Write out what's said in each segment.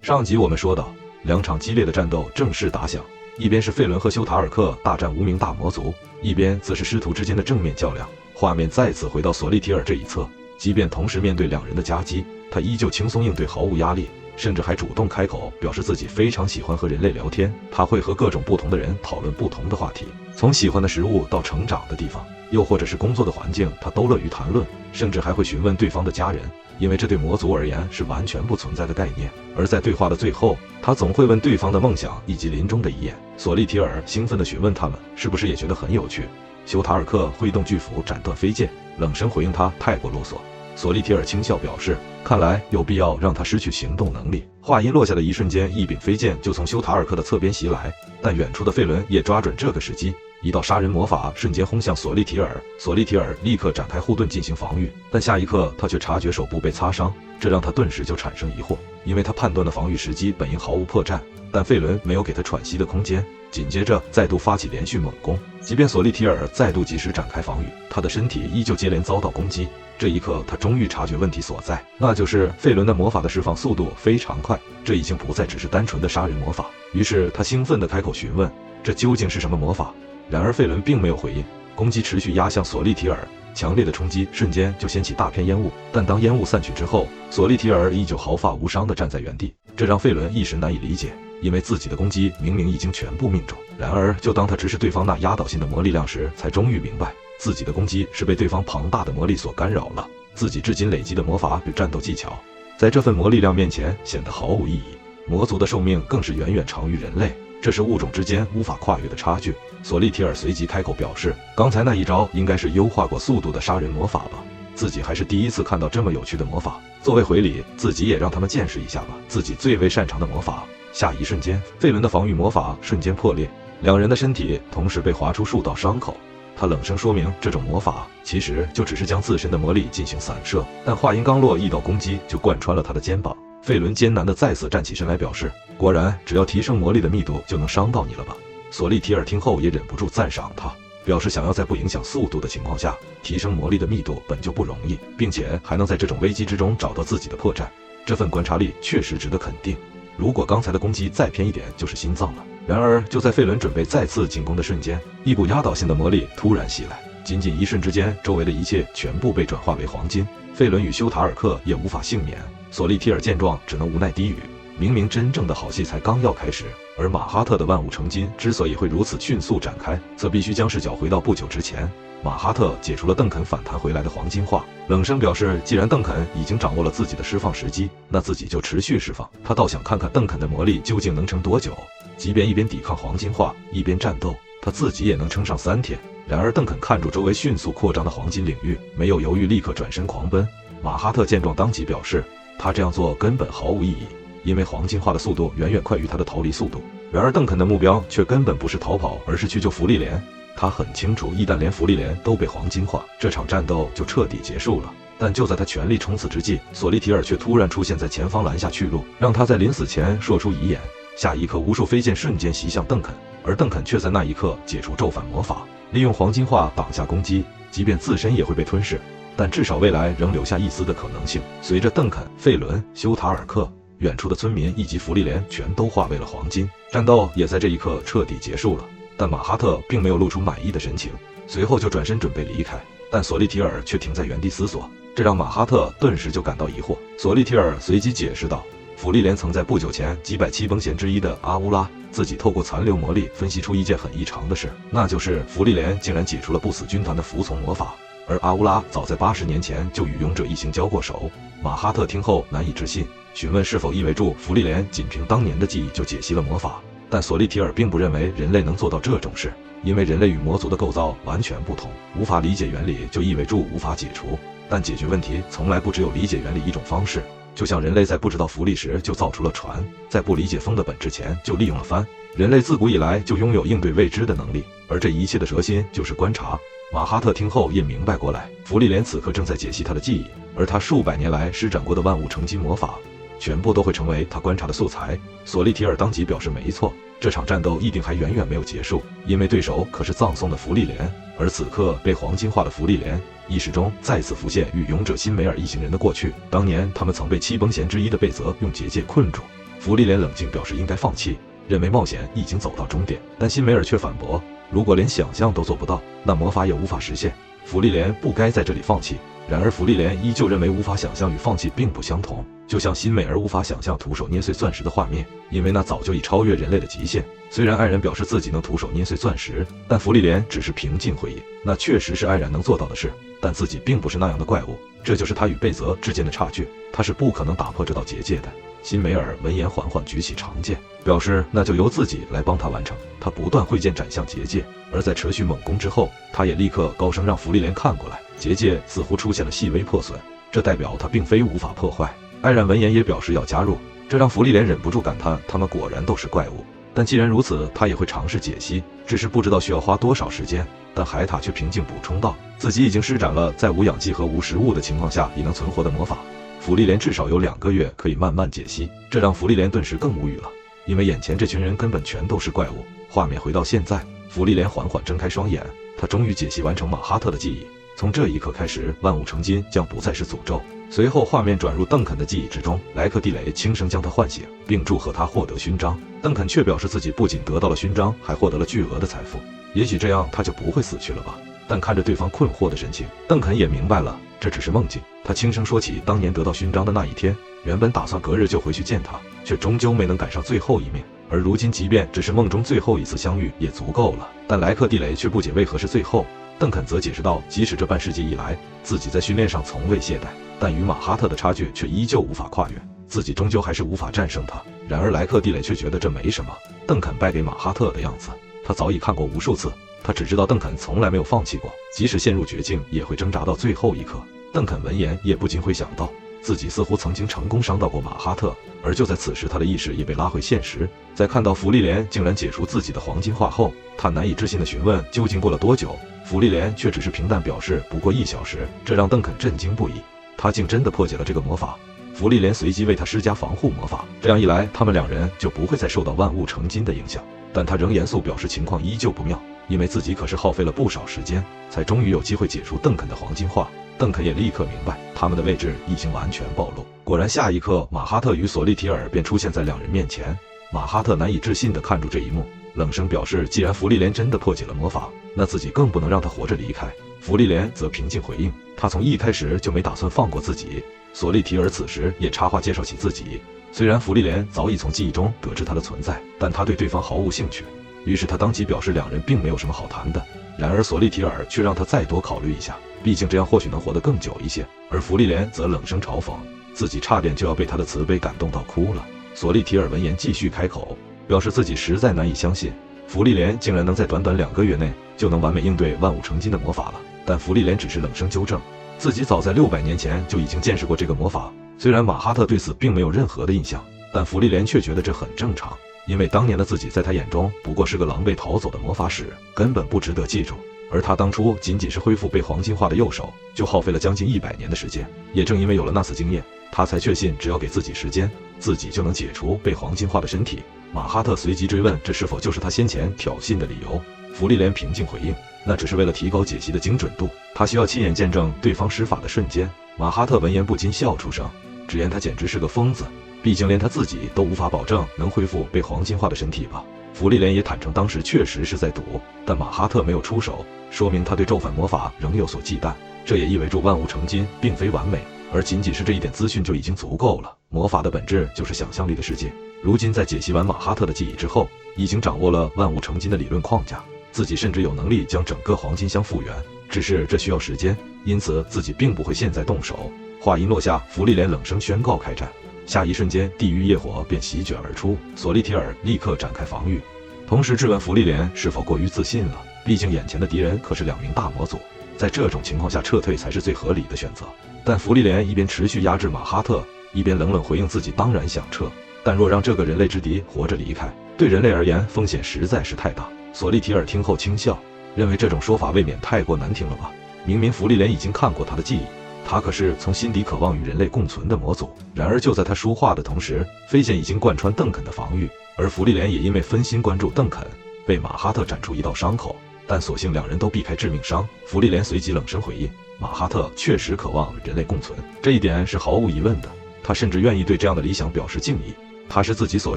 上集我们说到，两场激烈的战斗正式打响，一边是费伦和休塔尔克大战无名大魔族，一边则是师徒之间的正面较量。画面再次回到索利提尔这一侧，即便同时面对两人的夹击，他依旧轻松应对，毫无压力，甚至还主动开口表示自己非常喜欢和人类聊天，他会和各种不同的人讨论不同的话题，从喜欢的食物到成长的地方，又或者是工作的环境，他都乐于谈论，甚至还会询问对方的家人，因为这对魔族而言是完全不存在的概念。而在对话的最后，他总会问对方的梦想以及临终的遗言。索利提尔兴奋地询问他们是不是也觉得很有趣。休塔尔克挥动巨斧斩断飞剑，冷声回应他太过啰嗦。索利提尔轻笑表示，看来有必要让他失去行动能力。话音落下的一瞬间，一柄飞剑就从休塔尔克的侧边袭来，但远处的费伦也抓准这个时机，一道杀人魔法瞬间轰向索利提尔。索利提尔立刻展开护盾进行防御，但下一刻他却察觉手部被擦伤，这让他顿时就产生疑惑，因为他判断的防御时机本应毫无破绽，但费伦没有给他喘息的空间，紧接着再度发起连续猛攻。即便索利提尔再度及时展开防御，他的身体依旧接连遭到攻击。这一刻他终于察觉问题所在，那就是费伦的魔法的释放速度非常快，这已经不再只是单纯的杀人魔法。于是他兴奋地开口询问，这究竟是什么魔法？然而费伦并没有回应，攻击持续压向索利提尔，强烈的冲击瞬间就掀起大片烟雾。但当烟雾散去之后，索利提尔依旧毫发无伤地站在原地，这让费伦一时难以理解，因为自己的攻击明明已经全部命中。然而就当他直视对方那压倒性的魔力量时，才终于明白自己的攻击是被对方庞大的魔力所干扰了，自己至今累积的魔法与战斗技巧在这份魔力量面前显得毫无意义。魔族的寿命更是远远长于人类，这是物种之间无法跨越的差距。索利提尔随即开口表示，刚才那一招应该是优化过速度的杀人魔法吧，自己还是第一次看到这么有趣的魔法，作为回礼，自己也让他们见识一下吧，自己最为擅长的魔法。下一瞬间，费伦的防御魔法瞬间破裂，两人的身体同时被划出数道伤口。他冷声说明，这种魔法其实就只是将自身的魔力进行散射，但话音刚落，一道攻击就贯穿了他的肩膀。费伦艰难地再次站起身来表示，果然只要提升魔力的密度就能伤到你了吧。索利提尔听后也忍不住赞赏他，表示想要在不影响速度的情况下提升魔力的密度本就不容易，并且还能在这种危机之中找到自己的破绽，这份观察力确实值得肯定。如果刚才的攻击再偏一点就是心脏了。然而就在费伦准备再次进攻的瞬间，一股压倒性的魔力突然袭来，仅仅一瞬之间，周围的一切全部被转化为黄金。费伦与休塔尔克也无法幸免，索利提尔见状只能无奈低语，明明真正的好戏才刚要开始。而马哈特的万物成金之所以会如此迅速展开，则必须将视角回到不久之前。马哈特解除了邓肯反弹回来的黄金化，冷声表示，既然邓肯已经掌握了自己的释放时机，那自己就持续释放。他倒想看看邓肯的魔力究竟能撑多久，即便一边抵抗黄金化一边战斗，他自己也能撑上3天。然而邓肯看住周围迅速扩张的黄金领域，没有犹豫，立刻转身狂奔。马哈特见状当即表示，他这样做根本毫无意义，因为黄金化的速度远远快于他的逃离速度。然而邓肯的目标却根本不是逃跑，而是去救芙莉莲。他很清楚，一旦连芙莉莲都被黄金化，这场战斗就彻底结束了。但就在他全力冲刺之际，索利提尔却突然出现在前方，拦下去路，让他在临死前说出遗言。下一刻，无数飞剑瞬间袭向邓肯，而邓肯却在那一刻解除咒反魔法，利用黄金化挡下攻击，即便自身也会被吞噬，但至少未来仍留下一丝的可能性。随着邓肯、费伦、休塔尔克、远处的村民以及芙莉莲全都化为了黄金，战斗也在这一刻彻底结束了。但马哈特并没有露出满意的神情，随后就转身准备离开，但索利提尔却停在原地思索，这让马哈特顿时就感到疑惑。索利提尔随即解释道，芙莉莲曾在不久前击败7崩贤之一的阿乌拉，自己透过残留魔力分析出一件很异常的事，那就是芙莉莲竟然解除了不死军团的服从魔法，而阿乌拉早在80年前就与勇者一行交过手。马哈特听后难以置信，询问是否意味着芙莉莲仅凭当年的记忆就解析了魔法。但索利提尔并不认为人类能做到这种事，因为人类与魔族的构造完全不同，无法理解原理就意味着无法解除。但解决问题从来不只有理解原理一种方式，就像人类在不知道浮力时就造出了船，在不理解风的本质前就利用了帆。人类自古以来就拥有应对未知的能力，而这一切的核心就是观察。马哈特听后也明白过来，芙莉莲此刻正在解析他的记忆，而他数百年来施展过的万物成金魔法全部都会成为他观察的素材。索利提尔当即表示没错，这场战斗一定还远远没有结束，因为对手可是葬送的芙莉莲，而此刻被黄金化的芙莉莲意识中再次浮现与勇者辛梅尔一行人的过去。当年他们曾被7崩贤之一的贝泽用结界困住，芙莉莲冷静表示应该放弃，认为冒险已经走到终点，但辛梅尔却反驳，如果连想象都做不到，那魔法也无法实现。芙莉莲不该在这里放弃。然而芙莉莲依旧认为无法想象与放弃并不相同，就像辛美儿无法想象徒手捏碎钻石的画面，因为那早就已超越人类的极限。虽然爱人表示自己能徒手捏碎钻石，但芙莉莲只是平静回应，那确实是爱然能做到的事，但自己并不是那样的怪物，这就是他与贝泽之间的差距，他是不可能打破这道结界的。辛梅尔闻言缓缓举起长剑，表示那就由自己来帮他完成。他不断挥剑斩向结界，而在持续猛攻之后，他也立刻高声让芙莉莲看过来。结界似乎出现了细微破损，这代表它并非无法破坏。艾然闻言也表示要加入，这让芙莉莲忍不住感叹，他们果然都是怪物。但既然如此，他也会尝试解析，只是不知道需要花多少时间。但海塔却平静补充道，自己已经施展了在无氧剂和无食物的情况下也能存活的魔法。芙莉莲至少有2个月可以慢慢解析，这让芙莉莲顿时更无语了，因为眼前这群人根本全都是怪物。画面回到现在，芙莉莲缓缓睁开双眼，她终于解析完成马哈特的记忆。从这一刻开始，万物成金将不再是诅咒。随后画面转入邓肯的记忆之中，莱克蒂雷轻声将他唤醒，并祝贺他获得勋章。邓肯却表示自己不仅得到了勋章，还获得了巨额的财富，也许这样他就不会死去了吧。但看着对方困惑的神情，邓肯也明白了这只是梦境。他轻声说起当年得到勋章的那一天，原本打算隔日就回去见他，却终究没能赶上最后一面。而如今即便只是梦中最后一次相遇也足够了。但莱克蒂雷却不解为何是最后。邓肯则解释道，即使这半世纪以来自己在训练上从未懈怠，但与马哈特的差距却依旧无法跨越，自己终究还是无法战胜他。然而莱克蒂雷却觉得这没什么，邓肯败给马哈特的样子他早已看过无数次，他只知道邓肯从来没有放弃过，即使陷入绝境也会挣扎到最后一刻。邓肯闻言也不禁会想到，自己似乎曾经成功伤到过马哈特，而就在此时他的意识也被拉回现实。在看到芙莉莲竟然解除自己的黄金画后，他难以置信地询问究竟过了多久，芙莉莲却只是平淡表示不过1小时，这让邓肯震惊不已，他竟真的破解了这个魔法。芙莉莲随即为他施加防护魔法，这样一来他们2人就不会再受到万物成金的影响。但他仍严肃表示情况依旧不妙，因为自己可是耗费了不少时间才终于有机会解除邓肯的黄金画。邓肯也立刻明白他们的位置已经完全暴露。果然下一刻，马哈特与索利提尔便出现在2人面前。马哈特难以置信地看住这一幕，冷声表示既然芙莉莲真的破解了魔法，那自己更不能让她活着离开。芙莉莲则平静回应，她从一开始就没打算放过自己。索利提尔此时也插话介绍起自己，虽然芙莉莲早已从记忆中得知他的存在，但他对对方毫无兴趣，于是他当即表示2人并没有什么好谈的。然而索利提尔却让他再多考虑一下，毕竟这样或许能活得更久一些。而芙莉莲则冷声嘲讽，自己差点就要被他的慈悲感动到哭了。索利提尔闻言继续开口，表示自己实在难以相信芙莉莲竟然能在短短2个月内就能完美应对万物成金的魔法了。但芙莉莲只是冷声纠正，自己早在600年前就已经见识过这个魔法。虽然马哈特对此并没有任何的印象，但芙莉莲却觉得这很正常，因为当年的自己在他眼中不过是个狼狈逃走的魔法使，根本不值得记住。而他当初仅仅是恢复被黄金化的右手，就耗费了将近100年的时间。也正因为有了那次经验，他才确信只要给自己时间，自己就能解除被黄金化的身体。马哈特随即追问，这是否就是他先前挑衅的理由？芙莉莲平静回应，那只是为了提高解析的精准度，他需要亲眼见证对方施法的瞬间。马哈特闻言不禁笑出声，直言他简直是个疯子，毕竟连他自己都无法保证能恢复被黄金化的身体吧。芙莉莲也坦诚当时确实是在赌，但马哈特没有出手，说明他对咒反魔法仍有所忌惮。这也意味着万物成金并非完美，而仅仅是这一点资讯就已经足够了。魔法的本质就是想象力的世界，如今在解析完马哈特的记忆之后，已经掌握了万物成金的理论框架，自己甚至有能力将整个黄金箱复原，只是这需要时间，因此自己并不会现在动手。话音落下，芙莉莲冷声宣告开战。下一瞬间，地狱业火便席卷而出，索利提尔立刻展开防御，同时质问芙莉莲是否过于自信了，毕竟眼前的敌人可是2名大魔族，在这种情况下撤退才是最合理的选择。但芙莉莲一边持续压制马哈特，一边冷冷回应自己当然想撤，但若让这个人类之敌活着离开，对人类而言风险实在是太大。索利提尔听后轻笑，认为这种说法未免太过难听了吧。明明芙莉莲已经看过他的记忆，他可是从心底渴望与人类共存的魔族。然而就在他说话的同时，飞剑已经贯穿邓肯的防御，而芙莉莲也因为分心关注邓肯，被马哈特斩出一道伤口，但所幸2人都避开致命伤。芙莉莲随即冷声回应，马哈特确实渴望与人类共存，这一点是毫无疑问的，他甚至愿意对这样的理想表示敬意。他是自己所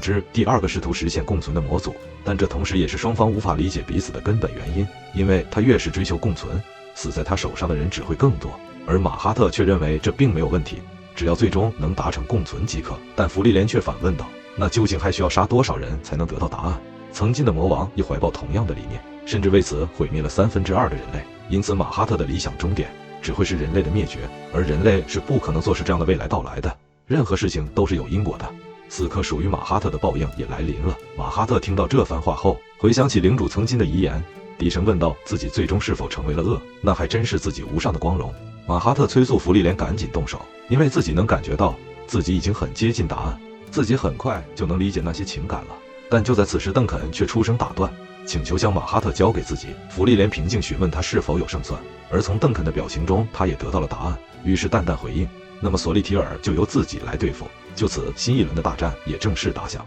知第二个试图实现共存的魔族，但这同时也是双方无法理解彼此的根本原因，因为他越是追求共存，死在他手上的人只会更多，而马哈特却认为这并没有问题，只要最终能达成共存即可。但芙莉莲却反问道，那究竟还需要杀多少人才能得到答案？曾经的魔王也怀抱同样的理念，甚至为此毁灭了2/3的人类，因此马哈特的理想终点只会是人类的灭绝，而人类是不可能坐视这样的未来到来的。任何事情都是有因果的，此刻属于马哈特的报应也来临了。马哈特听到这番话后，回想起领主曾经的遗言，低声问道，自己最终是否成为了恶？那还真是自己无上的光荣。马哈特催促芙莉莲赶紧动手，因为自己能感觉到自己已经很接近答案，自己很快就能理解那些情感了。但就在此时，邓肯却出声打断，请求将马哈特交给自己。芙莉莲平静询问他是否有胜算，而从邓肯的表情中，他也得到了答案，于是淡淡回应，那么索利提尔就由自己来对付。就此，新一轮的大战也正式打响。